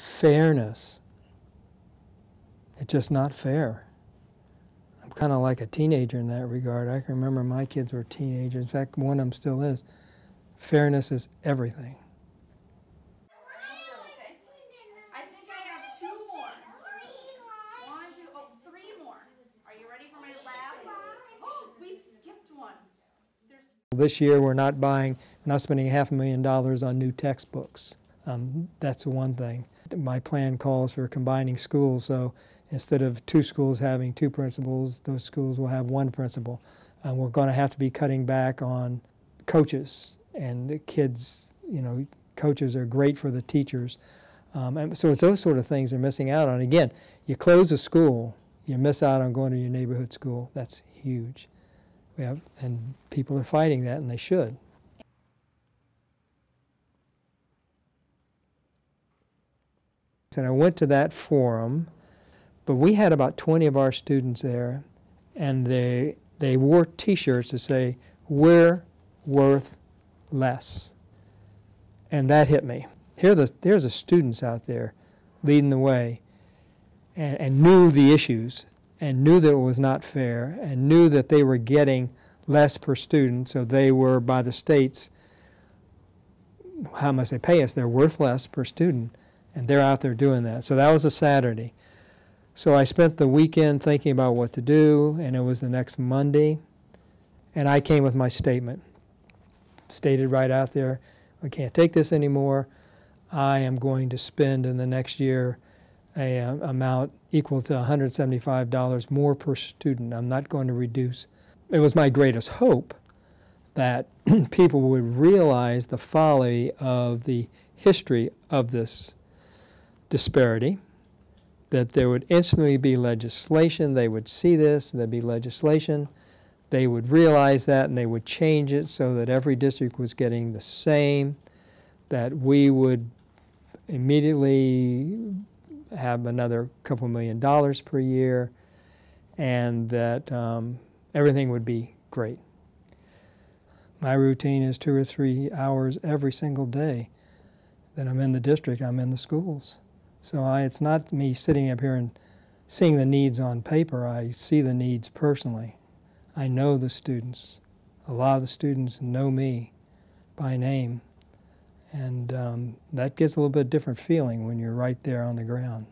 fairness. It's just not fair. I'm kind of like a teenager in that regard. I can remember my kids were teenagers. In fact, one of them still is. Fairness is everything. Okay. I think I have 2 more. 1, 2, oh, 3 more. Are you ready for my last? Oh, we skipped one. This year we're not spending $500,000 on new textbooks. That's one thing. My plan calls for combining schools, so instead of 2 schools having 2 principals, those schools will have 1 principal. We're going to have to be cutting back on coaches, and the kids, you know, coaches are great for the teachers. And so it's those sort of things they're missing out on. Again, you close a school, you miss out on going to your neighborhood school. That's huge. And people are fighting that, and they should. And I went to that forum, but we had about 20 of our students there, and they wore T-shirts that say, "We're worth less." And that hit me. There's the students out there leading the way, and knew the issues, and knew that it was not fair, and knew that they were getting less per student, so they were, by the states, how much they pay us, they're worth less per student, and they're out there doing that. So that was a Saturday. So I spent the weekend thinking about what to do, and it was the next Monday, and I came with my statement. Stated right out there, we can't take this anymore. I am going to spend in the next year an amount equal to $175 more per student. I'm not going to reduce. It was my greatest hope that people would realize the folly of the history of this disparity, that there would instantly be legislation. They would see this, there'd be legislation. They would realize that, and they would change it so that every district was getting the same, that we would immediately have another couple $1 million per year, and that everything would be great. My routine is 2 or 3 hours every single day that I'm in the district, I'm in the schools. So it's not me sitting up here and seeing the needs on paper. I see the needs personally. I know the students. A lot of the students know me by name. And that gives a little bit different feeling when you're right there on the ground.